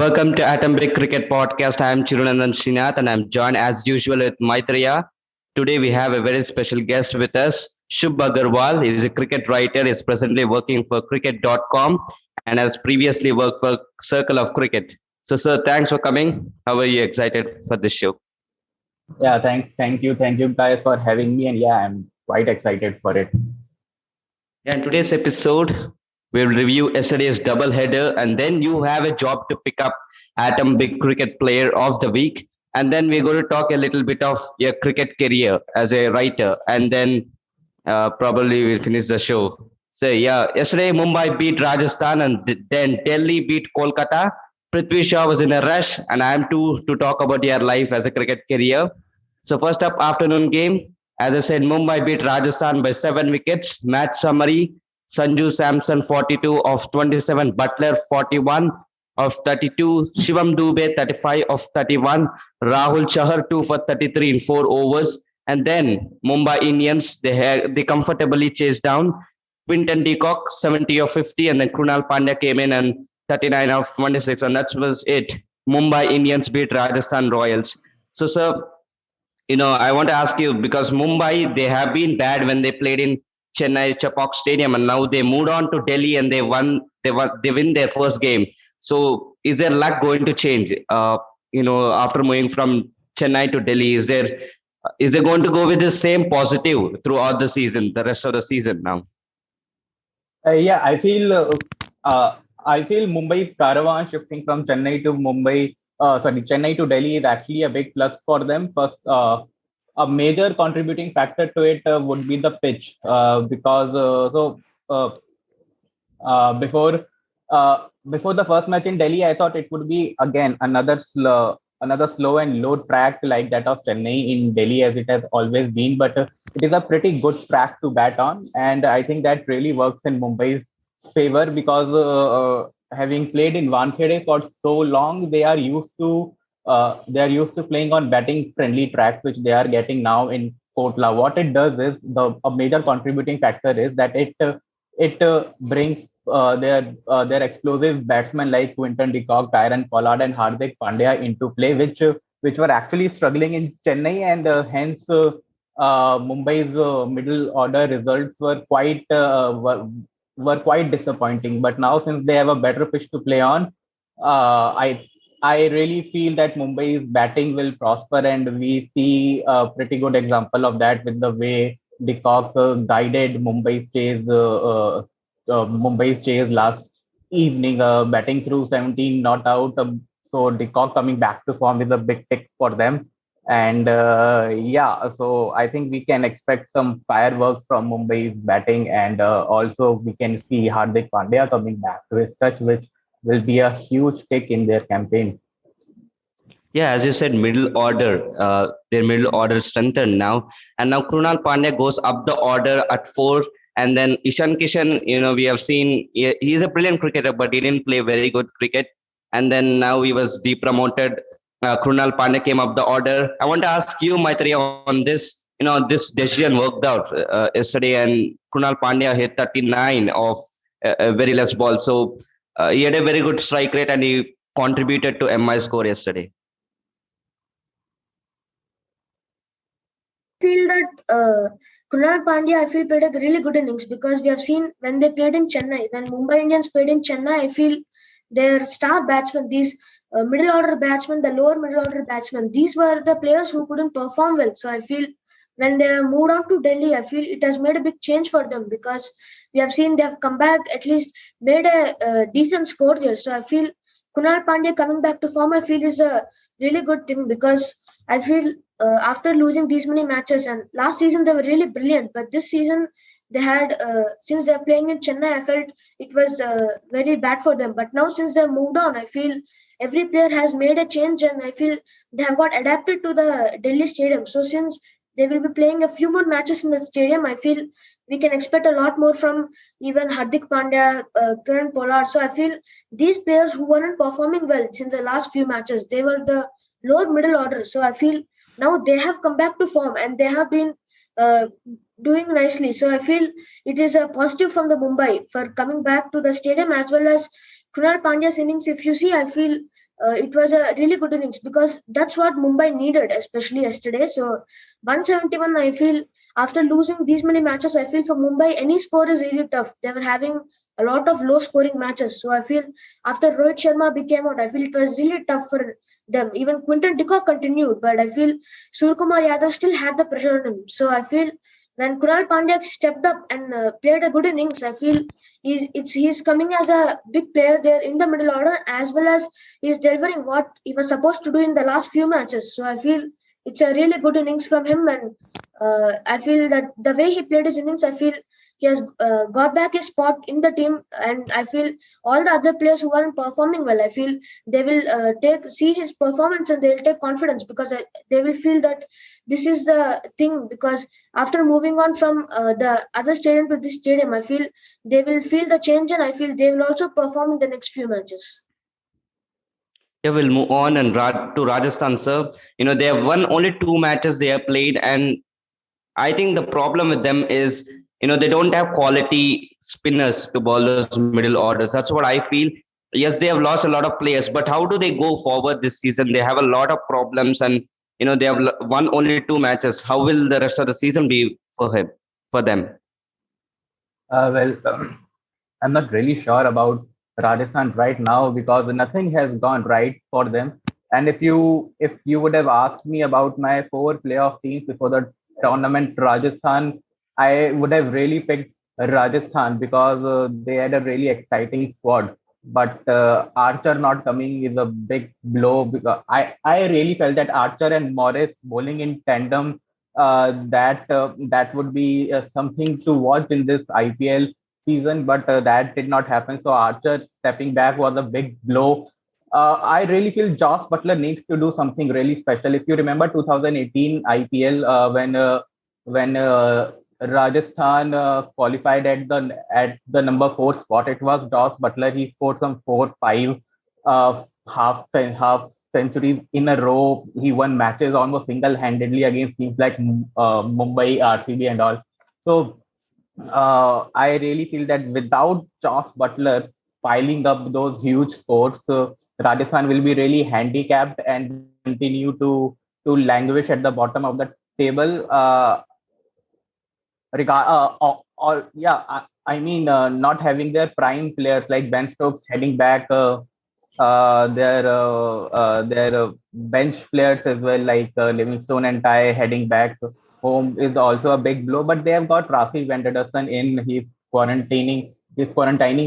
Welcome to Atom Cricket Podcast. I am Chirunandhan and I'm joined as usual with Maitreya. Today we have a very special guest with us, Shubh Aggarwal. He is a cricket writer, is presently working for cricket.com and has previously worked for Circle of Cricket. So, sir, thanks for coming. How are you excited for this show? Yeah, thank you guys for having me, and yeah, I'm quite excited for it. Yeah, in today's episode, we'll review yesterday's double header, and then you have a job to pick up Atom Big Cricket Player of the Week. And then we're going to talk a little bit of your cricket career as a writer, and then probably we'll finish the show. So, yeah, yesterday Mumbai beat Rajasthan, and then Delhi beat Kolkata. Prithvi Shaw was in a rush, and I'm too to talk about your life as a cricket career. So, first up, afternoon game. As I said, Mumbai beat Rajasthan by 7 wickets. Match summary: Sanju Samson 42 of 27, Butler 41 of 32, Shivam Dube 35 of 31, Rahul Chahar 2 for 33 in 4 overs. And then Mumbai Indians, they comfortably chased down Quinton de Kock 70 of 50, and then Krunal Pandya came in and 39 of 26, and that was it. Mumbai Indians beat Rajasthan Royals. So, sir, I want to ask you, because Mumbai, they have been bad when they played in Chennai Chapok Stadium, and now they moved on to Delhi and they win their first game. So, is their luck going to change? After moving from Chennai to Delhi, is there going to go with the same positive throughout the season, the rest of the season now? Yeah, I feel Mumbai's caravan shifting from Chennai to Delhi is actually a big plus for them. First, a major contributing factor to it would be the pitch, because before the first match in Delhi, I thought it would be again another slow and low track like that of Chennai in Delhi, as it has always been. But it is a pretty good track to bat on, and I think that really works in Mumbai's favor, because having played in Wankhede for so long, they are used to playing on batting friendly tracks, which they are getting now in Kotla. What it does is, a major contributing factor is that it brings their explosive batsmen like Quinton de Kock, Tyrone Pollard, and Hardik Pandya into play, which were actually struggling in Chennai, and hence Mumbai's middle order results were quite disappointing. But now, since they have a better pitch to play on, I really feel that Mumbai's batting will prosper, and we see a pretty good example of that with the way de Kock guided Mumbai's chase last evening, batting through 17 not out. So de Kock coming back to form is a big tick for them. And yeah, so I think we can expect some fireworks from Mumbai's batting, and also we can see Hardik Pandya coming back to his touch, which will be a huge tick in their campaign. Yeah, as you said, their middle order strengthened now, and now Krunal Pandya goes up the order at 4, and then Ishan Kishan. We have seen he's a brilliant cricketer, but he didn't play very good cricket, and then now he was depromoted. Krunal Pandya came up the order. I want to ask you, Maitreya, on this. This decision worked out yesterday, and Krunal Pandya hit 39 of very less ball, so he had a very good strike rate, and he contributed to MI score yesterday. Feel that Krunal Pandya, I feel, played a really good innings, because we have seen when they played in Chennai, when Mumbai Indians played in Chennai, I feel their star batsmen, these middle order batsmen, the lower middle order batsmen, these were the players who couldn't perform well. So I feel when they moved on to Delhi, I feel it has made a big change for them, because we have seen they have come back, at least made a decent score there. So I feel Krunal Pandya coming back to form, I feel, is a really good thing, because I feel after losing these many matches, and last season they were really brilliant, but this season they had, since they're playing in Chennai, I felt it was very bad for them. But now, since they've moved on, I feel every player has made a change, and I feel they have got adapted to the Delhi stadium. So since they will be playing a few more matches in the stadium, I feel we can expect a lot more from even Hardik Pandya, Kiran Pollard. So I feel these players who weren't performing well since the last few matches, they were the lower middle order. So I feel now they have come back to form, and they have been doing nicely. So I feel it is a positive from the Mumbai for coming back to the stadium, as well as Krunal Pandya's innings. If you see, I feel it was a really good innings because that's what Mumbai needed, especially yesterday. So 171, I feel after losing these many matches, I feel for Mumbai any score is really tough. They were having a lot of low scoring matches. So I feel after Rohit Sharma became out, I feel it was really tough for them. Even Quinton de Kock continued, but I feel Suryakumar Yadav still had the pressure on him. So I feel when Kunal Pandya stepped up and played a good innings, I feel he's coming as a big player there in the middle order, as well as he's delivering what he was supposed to do in the last few matches. So I feel it's a really good innings from him, and I feel that the way he played his innings, I feel he has got back his spot in the team, and I feel all the other players who weren't performing well, I feel they will see his performance and they'll take confidence because they will feel that this is the thing. Because after moving on from the other stadium to this stadium, I feel they will feel the change, and I feel they will also perform in the next few matches. Yeah, we'll move on and to Rajasthan, sir. They have won only two matches they have played, and I think the problem with them is, they don't have quality spinners to bowl those middle orders. That's what I feel. Yes, they have lost a lot of players, but how do they go forward this season? They have a lot of problems, and they have won only two matches. How will the rest of the season be for them? Well, I'm not really sure about Rajasthan right now because nothing has gone right for them. And if you would have asked me about my four playoff teams before the tournament, Rajasthan, I would have really picked Rajasthan because they had a really exciting squad. But Archer not coming is a big blow because I really felt that Archer and Morris bowling in tandem, that would be something to watch in this IPL season, but that did not happen. So Archer stepping back was a big blow. I really feel Josh Butler needs to do something really special. If you remember 2018 IPL, when Rajasthan qualified at the number four spot, it was Josh Butler. He scored some 4, 5 half centuries in a row. He won matches almost single handedly against teams like Mumbai, RCB, and all. So I really feel that without Josh Butler piling up those huge scores, Rajasthan will be really handicapped and continue to languish at the bottom of the table. I mean, not having their prime players like Ben Stokes heading back, their bench players as well, like Livingstone and Ty heading back home is also a big blow. But they have got Rafi Vanderderson in. He's quarantining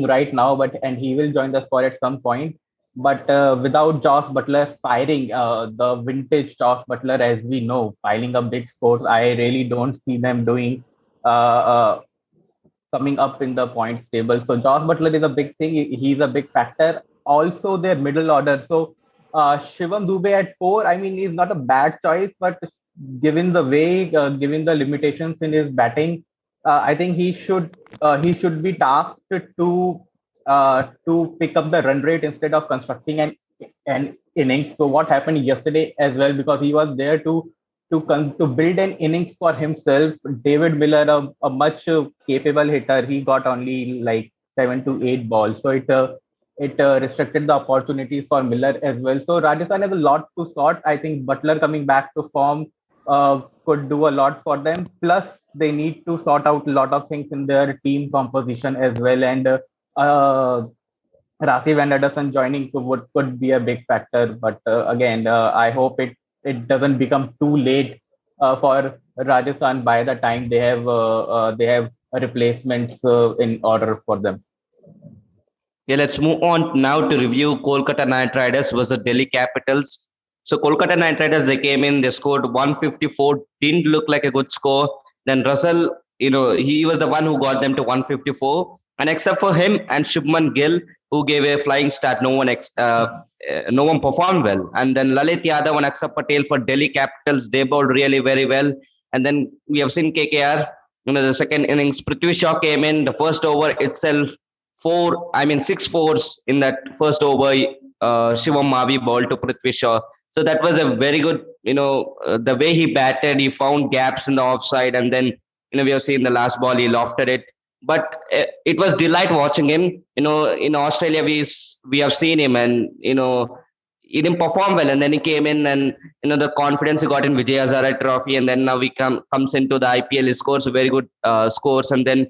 right now, and he will join the squad at some point. But without Josh Butler firing, the vintage Josh Butler, as we know, piling up big scores, I really don't see them doing coming up in the points table. So Josh Butler is a big thing. He's a big factor. Also, their middle order. So Shivam Dubey at four, I mean, he's not a bad choice, but given the limitations in his batting, I think he should be tasked to pick up the run rate instead of constructing an innings. So what happened yesterday as well, because he was there to build an innings for himself. David Miller, a much capable hitter, he got only like 7 to 8 balls, so it restricted the opportunities for Miller as well. So Rajasthan has a lot to sort. I think Butler coming back to form could do a lot for them. Plus, they need to sort out a lot of things in their team composition as well. And Rafi Van Ederson joining could be a big factor. But again, I hope it doesn't become too late for Rajasthan by the time they have replacements in order for them. Yeah, let's move on now to review Kolkata Knight Riders versus Delhi Capitals. So Kolkata Knight Riders, they came in, they scored 154, didn't look like a good score. Then Russell, he was the one who got them to 154. And except for him and Shubman Gill, who gave a flying start, no one performed well. And then Lalit Yadav and Akshar Patel for Delhi Capitals, they bowled really very well. And then we have seen KKR, the second innings, Prithvi Shaw came in, the first over itself, six fours in that first over. Shivam Mavi bowled to Prithvi Shaw. So that was a very good, the way he batted, he found gaps in the offside, and then, we have seen the last ball, he lofted it. But it was delight watching him. In Australia, we have seen him, and he didn't perform well, and then he came in, and the confidence he got in Vijay Hazare Trophy, and then now he comes into the IPL. He scores very good scores, and then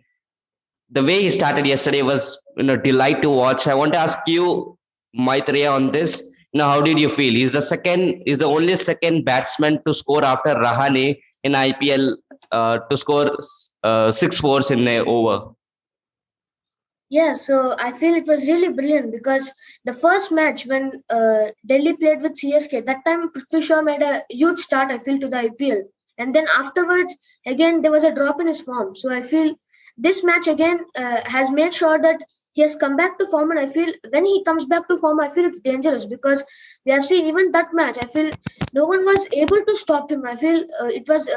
the way he started yesterday was delight to watch. I want to ask you, Maitreya, on this. How did you feel? He's the only second batsman to score after Rahane in IPL, to score 6 fours in an over. Yeah, so I feel it was really brilliant because the first match when Delhi played with CSK, that time Prithvi Shaw made a huge start, I feel, to the IPL. And then afterwards, again, there was a drop in his form. So I feel this match again has made sure that he has come back to form. And I feel when he comes back to form, I feel it's dangerous because we have seen even that match. I feel no one was able to stop him. I feel it was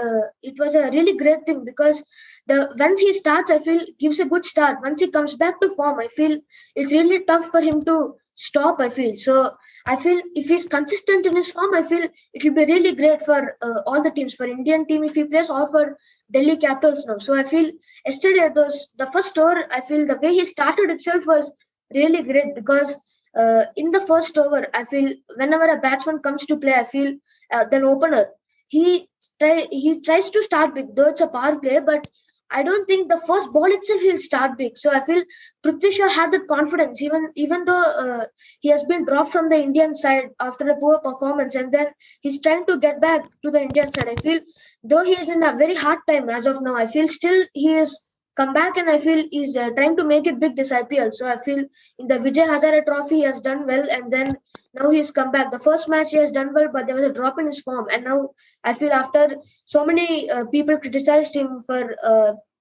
a really great thing because the once he starts, I feel gives a good start. Once he comes back to form, I feel it's really tough for him to stop. I feel so. I feel if he's consistent in his form, I feel it will be really great for all the teams, for Indian team if he plays, or for Delhi Capitals now. So I feel yesterday the first over, I feel the way he started itself was really great because in the first over, I feel whenever a batsman comes to play, I feel then opener he tries to start big, though it's a power play, but I don't think the first ball itself he'll start big. So I feel Prithvi Shaw had that confidence, even though he has been dropped from the Indian side after a poor performance, and then he's trying to get back to the Indian side. I feel though he is in a very hard time as of now, I feel still he is come back, and I feel he's trying to make it big this IPL. So I feel in the Vijay Hazare Trophy he has done well, and then now he's come back. The first match he has done well, but there was a drop in his form, and now I feel after so many people criticized him for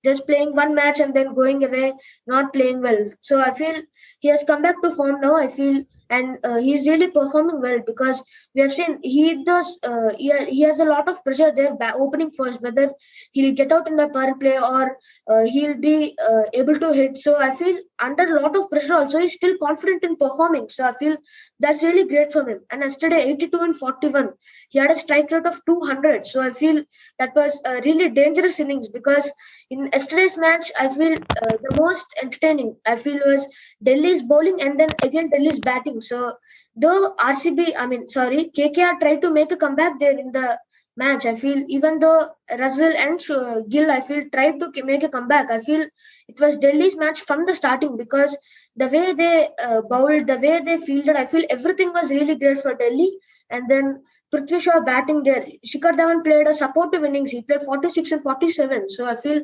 just playing one match and then going away, not playing well. So I feel he has come back to form now. I feel, and he's really performing well because we have seen he has a lot of pressure there opening first, whether he'll get out in the power play or he'll be able to hit. So I feel under a lot of pressure also he's still confident in performing. So I feel that's really great from him. And yesterday 82 and 41, he had a strike rate of 200. So I feel that was a really dangerous innings because in yesterday's match, I feel the most entertaining I feel was Delhi's bowling and then again Delhi's batting. So though KKR tried to make a comeback there in the match, I feel even though Russell and Gill, I feel tried to make a comeback, I feel it was Delhi's match from the starting because the way they bowled, the way they fielded, I feel everything was really great for Delhi. And then Prithvi Shaw batting there. Shikhar Dhawan played a supportive innings. He played 46 and 47. So I feel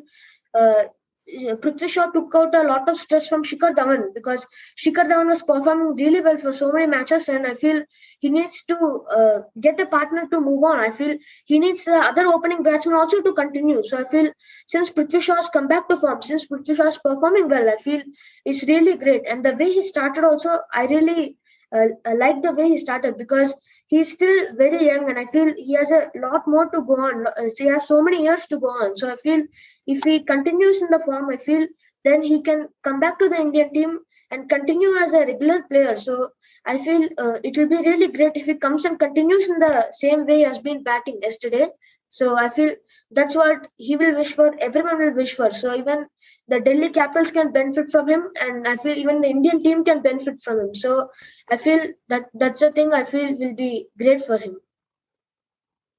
uh, Prithvi Shaw took out a lot of stress from Shikhar Dhawan because Shikhar Dhawan was performing really well for so many matches, and I feel he needs to get a partner to move on. I feel he needs the other opening batsman also to continue. So I feel since Prithvi Shaw has come back to form, since Prithvi Shaw is performing well, I feel it's really great. And the way he started also, I really like the way he started because he's still very young, and I feel he has a lot more to go on. So he has so many years to go on. So I feel if he continues in the form, I feel then he can come back to the Indian team and continue as a regular player. So I feel it will be really great if he comes and continues in the same way he has been batting yesterday. So I feel that's what he will wish for. Everyone will wish for. So even the Delhi Capitals can benefit from him, and I feel even the Indian team can benefit from him. So I feel that's a thing I feel will be great for him.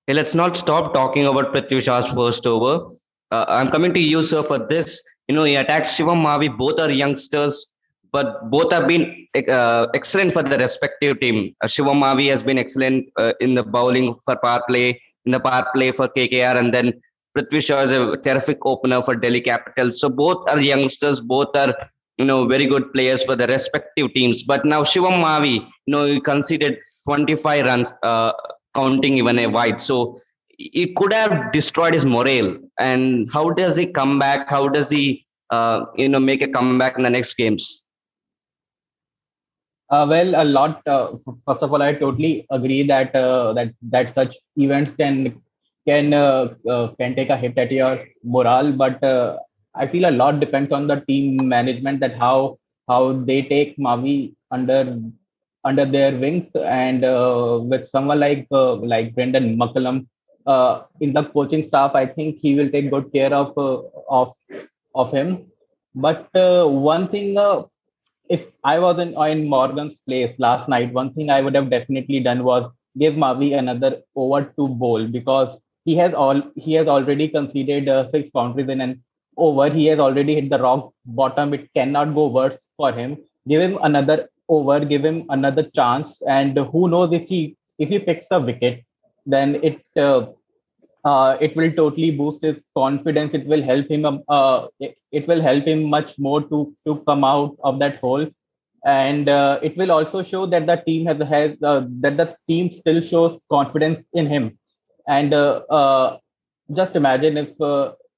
Hey, let's not stop talking about Prithvi Shaw's first over. I'm coming to you, sir, for this. He attacked Shivam Mavi. Both are youngsters, but both have been excellent for the respective team. Shivam Mavi has been excellent in the bowling for power play, in the power play for KKR, and then Prithvi Shaw is a terrific opener for Delhi Capitals. So both are youngsters. Both are very good players for the respective teams. But now Shivam Mavi, he conceded 25 runs. Counting even a wide. So it could have destroyed his morale. And how does he come back? How does he, make a comeback in the next games? Well, a lot. First of all, I totally agree that that such events can take a hit at your morale. But I feel a lot depends on the team management, that how they take Mavi under their wings, and with someone like Brendan McCullum in the coaching staff, I think he will take good care of him. But one thing if I was in Morgan's place last night, one thing I would have definitely done was give Mavi another over to bowl, because he has already conceded six boundaries in an over. He has already hit the rock bottom. It cannot go worse for him. Give him another over, give him another chance, and who knows, if he picks a wicket, then it will totally boost his confidence. It will help him. It will help him much more to come out of that hole, and it will also show that the team has that the team still shows confidence in him. And just imagine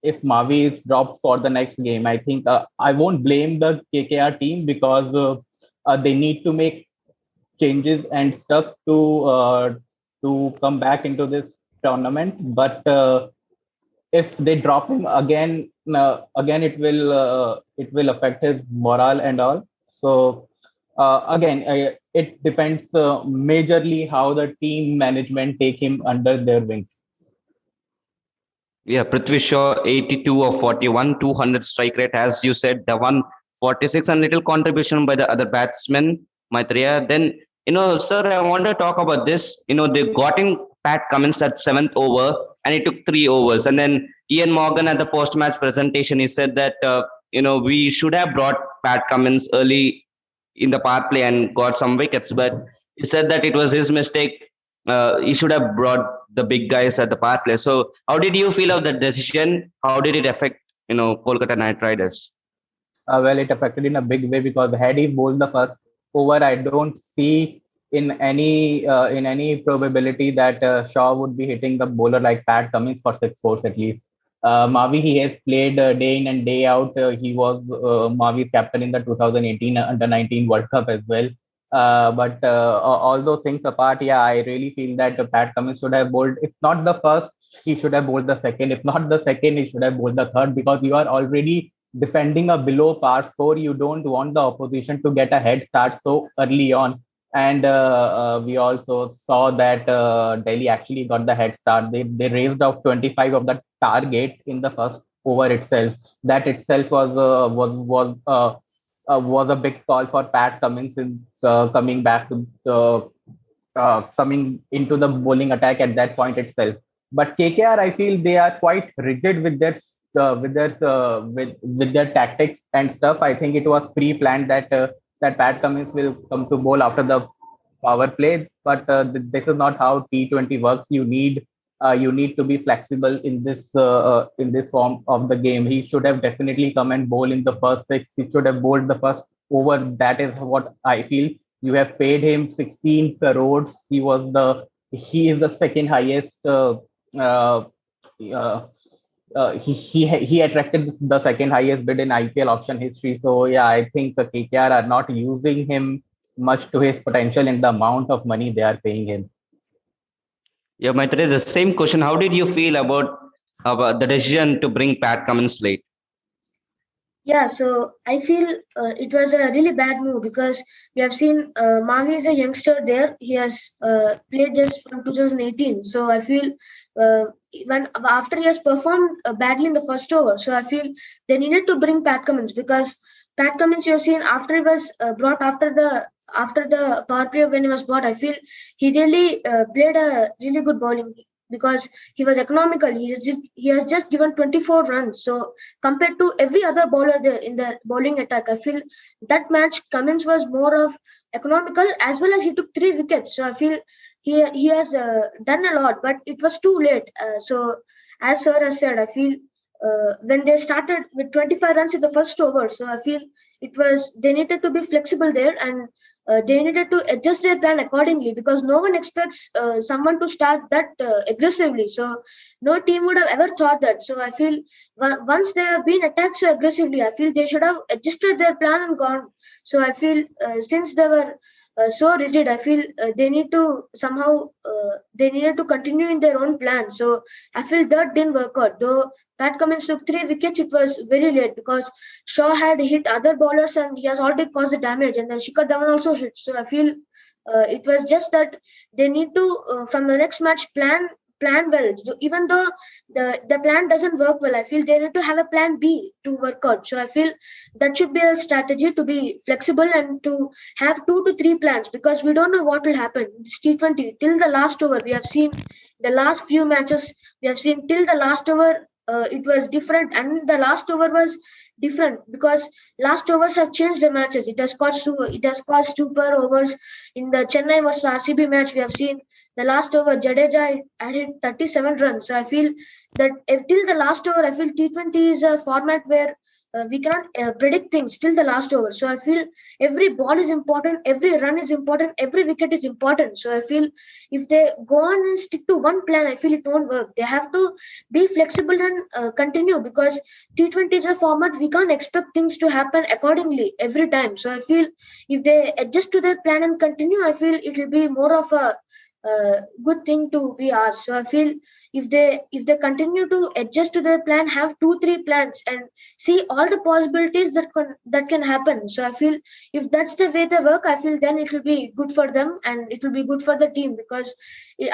if Mavi is dropped for the next game. I think I won't blame the KKR team, because they need to make changes and stuff to come back into this tournament. But if they drop him again, it will affect his morale and all. So again, it depends majorly how the team management take him under their wings. Yeah, Prithvi Shaw 82 of 41, 200 strike rate, as you said, the 146, and little contribution by the other batsmen, Maitreya. Then, sir, I want to talk about this. They got in Pat Cummins at seventh over, and he took 3 overs. And then Ian Morgan at the post match presentation, he said that, we should have brought Pat Cummins early in the power play and got some wickets, but he said that it was his mistake. He should have brought the big guys at the power play. So, how did you feel of that decision? How did it affect Kolkata Knight Riders? Well, it affected in a big way, because had he bowled the first over, I don't see in any probability that Shaw would be hitting the bowler like Pat Cummins for six fours at least. Mavi, he has played day in and day out. He was Mavi's captain in the 2018 Under 19 World Cup as well. But all those things apart, yeah, I really feel that Pat Cummins should have bowled, if not the first, he should have bowled the second. If not the second, he should have bowled the third, because you are already defending a below par score. You don't want the opposition to get a head start so early on. And we also saw that Delhi actually got the head start. They raised off 25 of the target in the first over itself. That itself was a big call for Pat Cummins in coming back to coming into the bowling attack at that point itself. But KKR, I feel they are quite rigid with their tactics and stuff. I think it was pre-planned that Pat Cummins will come to bowl after the power play, but this is not how T20 works. You need to be flexible in this form of the game. He should have definitely come and bowl in the first six. He should have bowled the first over. That is what I feel. You have paid him 16 crores. He is the second highest. Uh, uh, he attracted the second highest bid in IPL auction history. So yeah, I think the KKR are not using him much to his potential in the amount of money they are paying him. Yeah, Maitreya, the same question. How did you feel about the decision to bring Pat Cummins late? Yeah, so I feel it was a really bad move because we have seen Mavi is a youngster there. He has played just from 2018. So I feel when after he has performed badly in the first over, so I feel they needed to bring Pat Cummins because Pat Cummins you have seen after he was brought after the power play when he was brought. I feel he really played a really good bowling because he was economical. He has just given 24 runs. So compared to every other bowler there in the bowling attack, I feel that match Cummins was more of economical as well as he took 3 wickets. So I feel he has done a lot, but it was too late. So as Sir has said, I feel when they started with 25 runs in the first over, so I feel they needed to be flexible there and they needed to adjust their plan accordingly because no one expects someone to start that aggressively. So no team would have ever thought that. So I feel once they have been attacked so aggressively, I feel they should have adjusted their plan and gone. So I feel since they were so rigid, I feel they need to somehow they needed to continue in their own plan. So I feel that didn't work out. Though Pat Cummins took 3 wickets, it was very late because Shaw had hit other bowlers and he has already caused the damage, and then Shikhar Dhawan also hit. So I feel it was just that they need to from the next match plan plan well. Even though the plan doesn't work well, I feel they need to have a plan B to work out. So I feel that should be a strategy to be flexible and to have 2 to 3 plans, because we don't know what will happen. It's T20 till the last over. We have seen the last few matches. We have seen till the last over. It was different, and the last over was different because last overs have changed the matches. It has caused super overs in the Chennai versus RCB match. We have seen the last over Jadeja had hit 37 runs. So I feel that till the last over, I feel T20 is a format where we cannot predict things till the last over. So I feel every ball is important, every run is important, every wicket is important. So I feel if they go on and stick to one plan, I feel it won't work. They have to be flexible and continue, because T20 is a format we can't expect things to happen accordingly every time. So I feel if they adjust to their plan and continue, I feel it will be more of a good thing to be asked. So I feel if they continue to adjust to their plan, have 2 3 plans and see all the possibilities that can happen. So I feel if that's the way they work, I feel then it will be good for them and it will be good for the team, because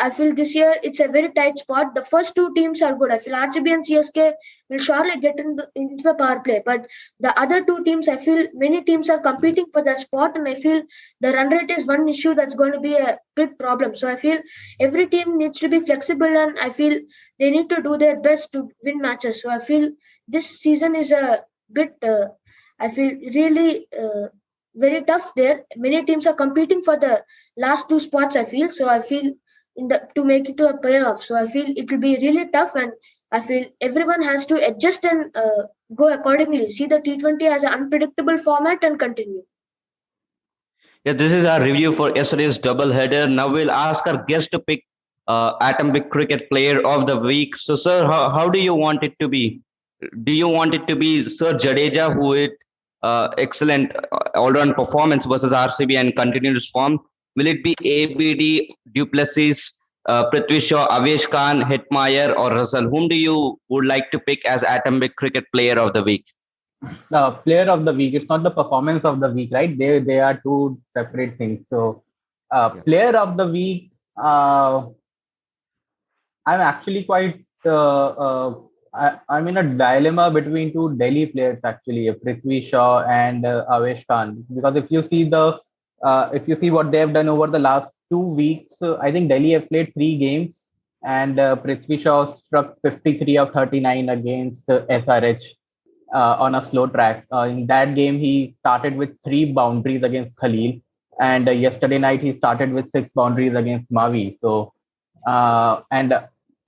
I feel this year it's a very tight spot. The first 2 teams are good. I feel RCB and CSK will surely get into the power play, but the other 2 teams, I feel many teams are competing for that spot, and I feel the run rate is one issue that's going to be a big problem. So I feel every team needs to be flexible, and I feel they need to do their best to win matches. So I feel this season is a bit I feel really very tough there. Many teams are competing for the last 2 spots, I feel. So I feel in the to make it to a playoff, so I feel it will be really tough, and I feel everyone has to adjust and go accordingly. See the T20 as an unpredictable format and continue. Yeah, this is our review for yesterday's double header. Now we'll ask our guest to pick Atomic Cricket Player of the Week. So, sir, how do you want it to be? Do you want it to be Sir Jadeja, who had excellent all-round performance versus RCB and continued his form? Will it be ABD, Duplessis, Prithvi Shaw, Avesh Khan, Hetmeyer, or Russell? Whom do you would like to pick as Atomic Cricket Player of the Week? Player of the week. It's not the performance of the week, right? They are two separate things. So, Yeah. player of the week. I'm actually quite. I'm in a dilemma between 2 Delhi players actually, Prithvi Shaw and Avesh Khan. Because if you see what they have done over the last 2 weeks, I think Delhi have played 3 games, and Prithvi Shaw struck 53 of 39 against SRH on a slow track. In that game, he started with 3 boundaries against Khalil, and yesterday night he started with 6 boundaries against Mavi. So, and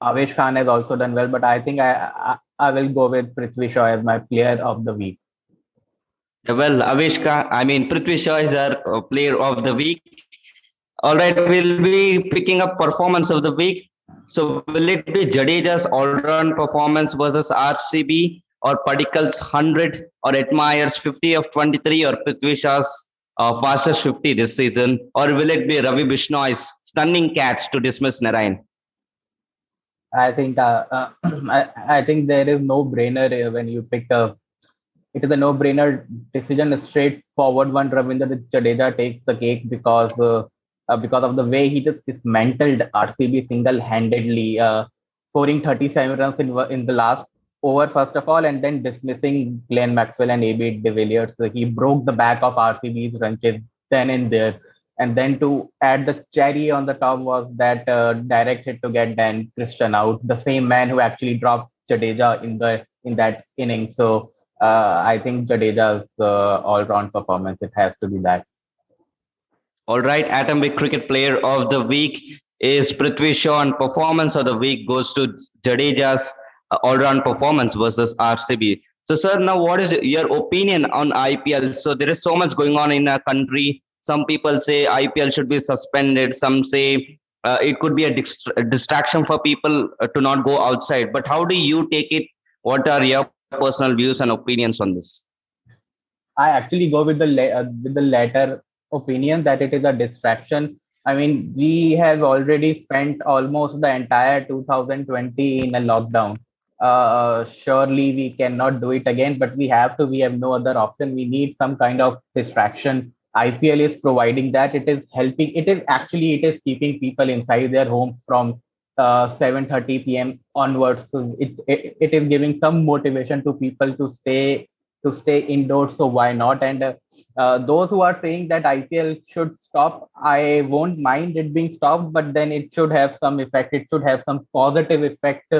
Avesh Khan has also done well, but I think I will go with Prithvi Shaw as my player of the week. Yeah, well, Prithvi Shaw is our player of the week. All right, we'll be picking up performance of the week. So will it be Jadeja's all-round performance versus RCB, or Padikkal's 100, or Admire's 50 of 23, or Prithvi Shaw's fastest 50 this season, or will it be Ravi Bishnoi's stunning catch to dismiss Narayan? I think I think there is no brainer when you pick a. It is a no-brainer decision, a straightforward one. Ravindra Jadeja takes the cake because of the way he just dismantled RCB single-handedly, scoring 37 runs in the last over first of all, and then dismissing Glenn Maxwell and AB de Villiers. So he broke the back of RCB's run chase then and there. And then to add the cherry on the top was that direct hit to get Dan Christian out, the same man who actually dropped Jadeja in that inning. So I think Jadeja's all-round performance, it has to be that. All right, Atomic Cricket Player of the Week is Prithvi Shaw, and performance of the week goes to Jadeja's all-round performance versus RCB. So, sir, now what is your opinion on IPL? So there is so much going on in our country. Some people say IPL should be suspended. Some say it could be a distraction for people to not go outside. But how do you take it? What are your personal views and opinions on this? I actually go with the latter opinion, that it is a distraction. I mean, we have already spent almost the entire 2020 in a lockdown. Surely we cannot do it again, but we have to. We have no other option. We need some kind of distraction. IPL is providing that. It is helping. It is keeping people inside their homes 7:30 p.m. onwards. So it is giving some motivation to people to stay indoors. So why not? And those who are saying that IPL should stop, I won't mind it being stopped, but then it should have some effect. It should have some positive effect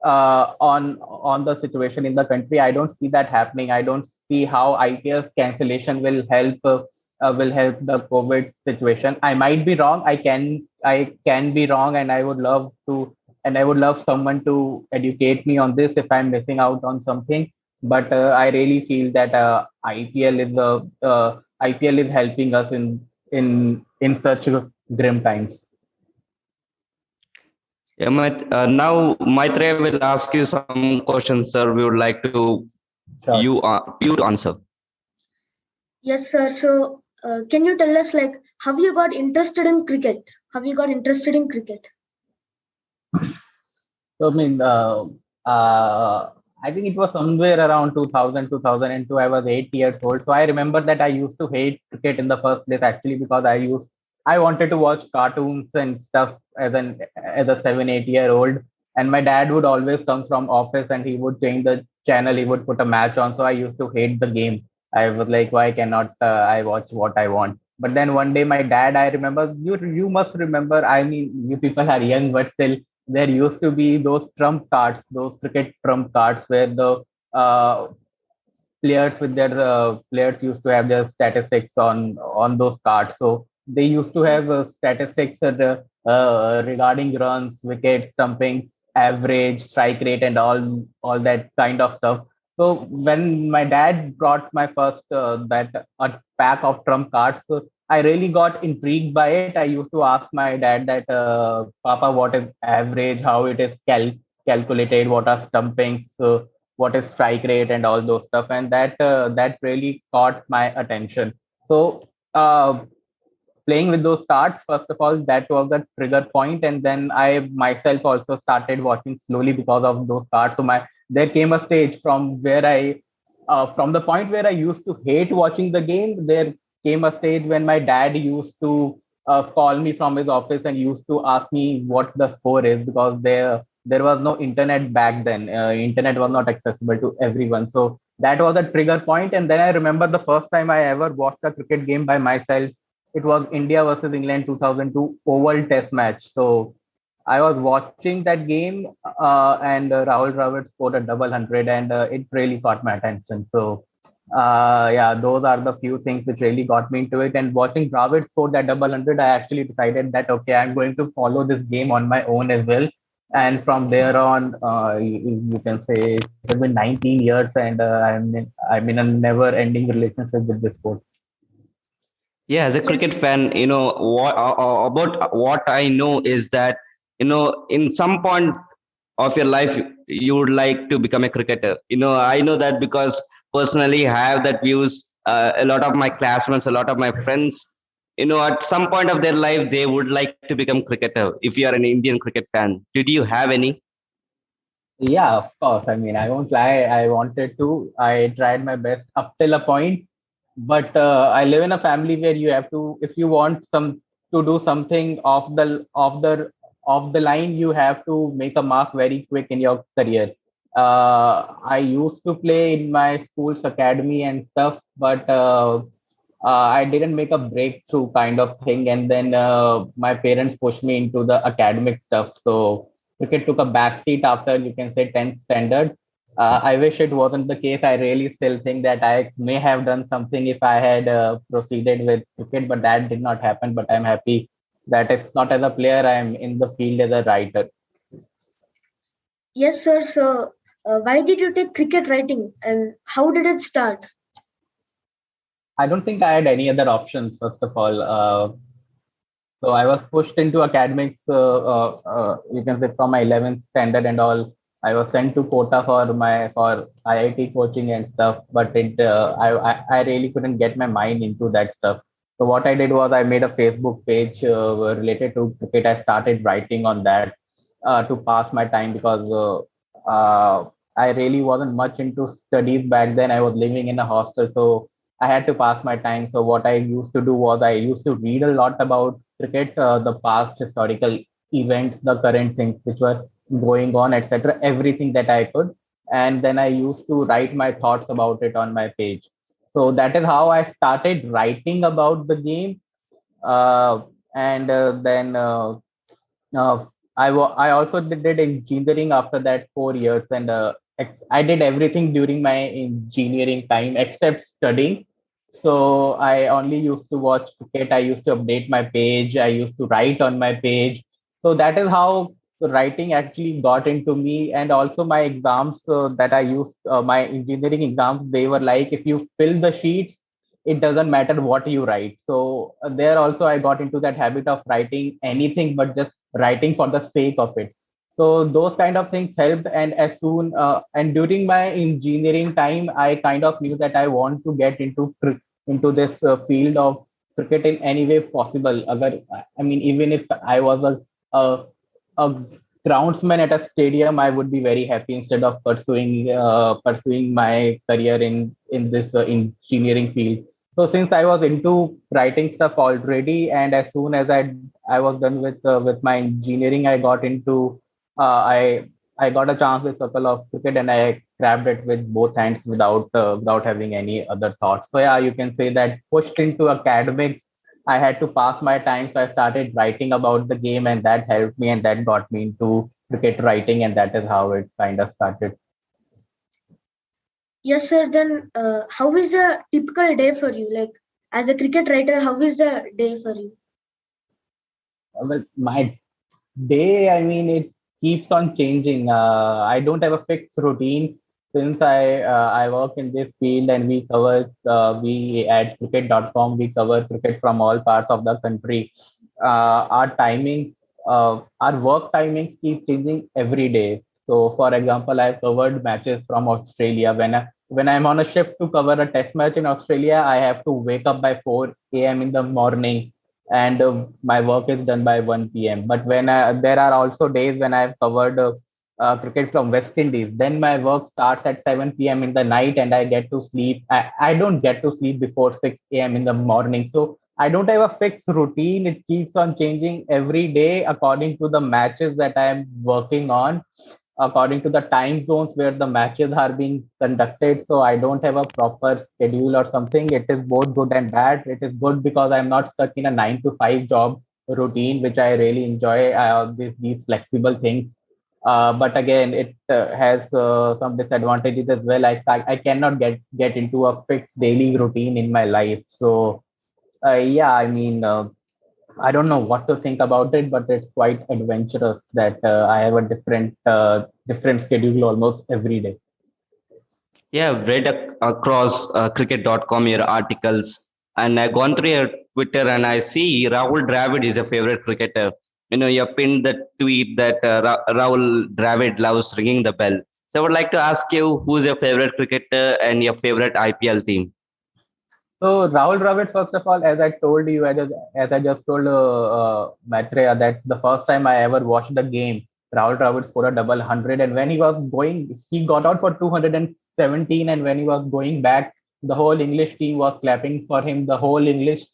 on the situation in the country. I don't see that happening. I don't see how IPL cancellation will help the COVID situation. I might be wrong. I can be wrong, and I would love someone to educate me on this if I'm missing out on something. But I really feel that IPL is helping us in such grim times. Yeah, now Maitreya will ask you some questions, sir. We would like to Sure. you to answer. Yes, sir. So, can you tell us like how you got interested in cricket? How you got interested in cricket? So I think it was somewhere around 2000, 2002. I was 8 years old. So I remember that I used to hate cricket in the first place actually because I wanted to watch cartoons and stuff as a 7, 8 year old. And my dad would always come from office and he would change the channel. He would put a match on. So I used to hate the game. I was like, why cannot I watch what I want? But then one day, my dad, I remember, you must remember. I mean, you people are young, but still, there used to be those trump cards, those cricket trump cards, where the uh, players used to have their statistics on those cards. So they used to have statistics regarding runs, wickets, stumpings, average, strike rate, and all that kind of stuff. So when my dad brought my first that a pack of trump cards, I really got intrigued by it. I used to ask my dad that, Papa, what is average? How it is calculated? What are stumpings? What is strike rate and all those stuff, and that really caught my attention. So uh, playing with those cards, first of all, that was the trigger point, and then I myself also started watching slowly because of those cards. So my there came a stage from the point where I used to hate watching the game. There came a stage when my dad used to call me from his office and used to ask me what the score is, because there was no internet back then. Internet was not accessible to everyone. So that was a trigger point. And then I remember the first time I ever watched a cricket game by myself. It was India versus England 2002 Oval Test match. So I was watching that game, and Rahul Dravid scored a double hundred, and it really caught my attention. So yeah, those are the few things which really got me into it. And watching Dravid score that double hundred, I actually decided that okay, I'm going to follow this game on my own as well. And from there on, you can say it has been 19 years, and I'm in a never-ending relationship with this sport. Yeah, as a cricket Yes, fan, what about what I know is that in some point of your life you would like to become a cricketer. I know that because personally I have that views. A lot of my classmates, a lot of my friends, at some point of their life they would like to become cricketer. If you are an Indian cricket fan, did you have any? Yeah, of course. I mean, I won't lie. I wanted to. I tried my best up till a point, but I live in a family where you have to, if you want some to do something off the line, you have to make a mark very quick in your career. I used to play in my school's academy and stuff, but I didn't make a breakthrough kind of thing. And then my parents pushed me into the academic stuff. So cricket took a backseat after, you can say, 10th standard. I wish it wasn't the case. I really still think that I may have done something if I had proceeded with cricket, but that did not happen. But I'm happy that if not as a player, I'm in the field as a writer. yes, sir. So, why did you take cricket writing, and how did it start? I don't think I had any other options, first of all. So I was pushed into academics, you can say from my 11th standard and all. I was sent to Kota for IIT coaching and stuff, but I really couldn't get my mind into that stuff. So what I did was I made a Facebook page related to cricket. I started writing on that to pass my time because I really wasn't much into studies back then. I was living in a hostel, so I had to pass my time. So what I used to do was I used to read a lot about cricket, the past historical events, the current things which were going on, etc. Everything that I could, and then I used to write my thoughts about it on my page. So that is how I started writing about the game. And then I also did engineering after that 4 years, and I did everything during my engineering time except studying. So I only used to watch cricket. I used to update my page. I used to write on my page. So that is how writing actually got into me. And also my exams that I used, my engineering exams, they were like, if you fill the sheets, it doesn't matter what you write. So there also I got into that habit of writing anything but just writing for the sake of it. So those kind of things helped. And as soon and during my engineering time, I kind of knew that I want to get into this field of cricket in any way possible. I mean, even if I was a, a groundsman at a stadium, I would be very happy instead of pursuing my career in this engineering field. So since I was into writing stuff already, and as soon as I was done with my engineering, I got into I got a chance with circle of cricket, and I grabbed it with both hands without having any other thoughts. So yeah, you can say that pushed into academics, I had to pass my time, so I started writing about the game, and that helped me, and that got me into cricket writing, and that is how it kind of started. Yes, sir. Then, how is a typical day for you? Like, as a cricket writer, how is the day for you? Well, my day, I mean, it keeps on changing. I don't have a fixed routine since I work in this field, and we at cricket.com, we cover cricket from all parts of the country. Our work timings keep changing every day. So for example, I've covered matches from Australia. When I'm on a shift to cover a test match in Australia, I have to wake up by 4 a.m. in the morning, and my work is done by 1 p.m. But there are also days when I've covered cricket from West Indies, then my work starts at 7 p.m. in the night, and I get to sleep. I don't get to sleep before 6 a.m. in the morning. So I don't have a fixed routine. It keeps on changing every day according to the matches that I am working on, according to the time zones where the matches are being conducted. So I don't have a proper schedule or something. It is both good and bad. It is good because I'm not stuck in a 9 to 5 job routine, which I really enjoy. These flexible things. But again, it has some disadvantages as well. I cannot get into a fixed daily routine in my life. So yeah, I mean, I don't know what to think about it, but it's quite adventurous that I have a different schedule almost every day. Yeah, I've read across cricket.com your articles, and I've gone through your Twitter, and I see Rahul Dravid is a favorite cricketer. You pinned the tweet that Rahul Dravid loves ringing the bell. So I would like to ask you, who's your favorite cricketer and your favorite IPL team? So Rahul Dravid, first of all, as I told you, as I just told Maitreya, that the first time I ever watched the game, Rahul Dravid scored a double hundred, and when he was going, he got out for 217, and when he was going back, the whole English team was clapping for him. The whole English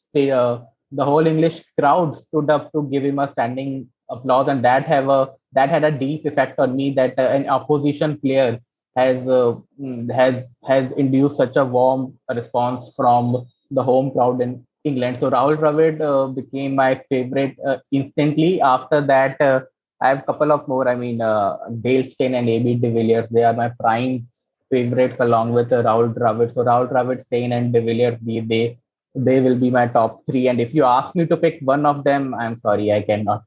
crowd stood up to give him a standing applause, and that had a deep effect on me. That an opposition player has induced such a warm response from the home crowd in England. So Rahul Dravid became my favorite instantly. After that, I have a couple of more. I mean, Dale Steyn and AB de Villiers. They are my prime favorites along with Rahul Dravid. So Rahul Dravid, Steyn, and de Villiers, they will be my top three. And if you ask me to pick one of them, I'm sorry, I cannot.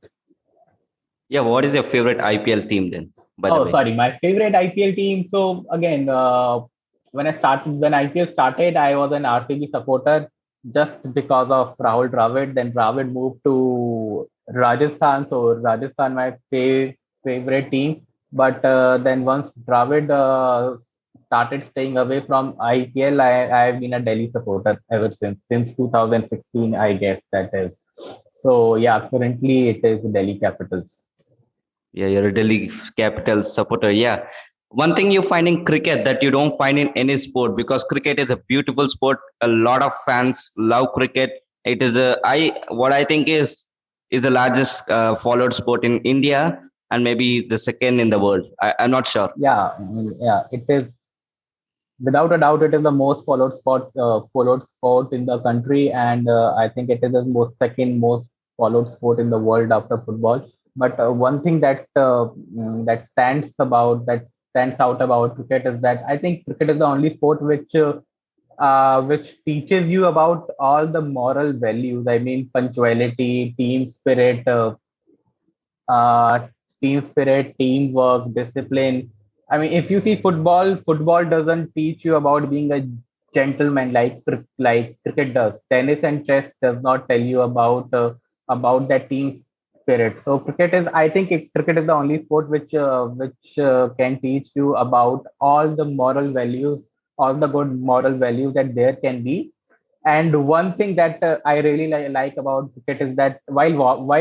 Yeah, what is your favorite IPL team then, by the Oh, way? sorry, my favorite IPL team. So again, when IPL started, I was an RCB supporter just because of Rahul Dravid. Then Dravid moved to Rajasthan, so Rajasthan my favorite team. But then once Dravid started staying away from IPL, I've been a Delhi supporter ever since 2016, I guess that is. So yeah, currently it is Delhi Capitals. Yeah, you're a Delhi Capitals supporter. Yeah. One thing you find in cricket that you don't find in any sport, because cricket is a beautiful sport. A lot of fans love cricket. It is a I what I think is is the largest followed sport in India and maybe the second in the world. I'm not sure. Yeah, yeah, it is without a doubt. It is the most followed sport in the country, and I think it is the most second most followed sport in the world after football. But one thing that stands out about cricket is that I think cricket is the only sport which teaches you about all the moral values. I mean, punctuality, uh, teamwork, discipline. I mean, if you see football doesn't teach you about being a gentleman like cricket does. Tennis and chess does not tell you about that team spirit. So cricket is the only sport which can teach you about all the moral values, all the good moral values that there can be. And one thing that I really like about cricket is that while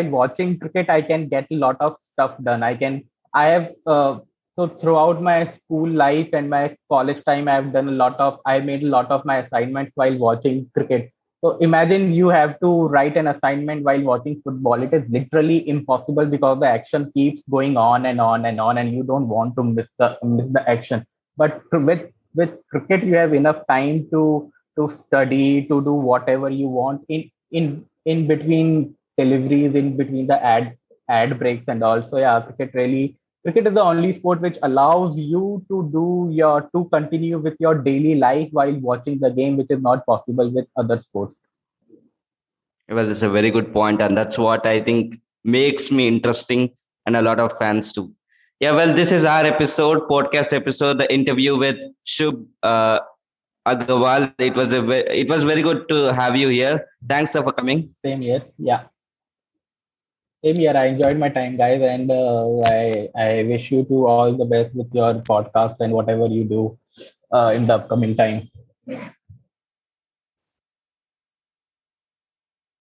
watching cricket, I can get a lot of stuff done. I have so throughout my school life and my college time, I made a lot of my assignments while watching cricket. So imagine you have to write an assignment while watching football. It is literally impossible because the action keeps going on and on and on, and you don't want to miss the action. But with cricket, you have enough time to study, to do whatever you want in between deliveries, in between the ad breaks and also. Yeah, cricket is the only sport which allows you to continue with your daily life while watching the game, which is not possible with other sports. Well, it's a very good point, and that's what I think makes me interesting, and a lot of fans too. Yeah, well, this is our podcast episode, the interview with Shubh Aggarwal. It was very good to have you here. Thanks for coming. Same here. Yeah. Same here. I enjoyed my time, guys, and I wish you to all the best with your podcast and whatever you do in the upcoming time.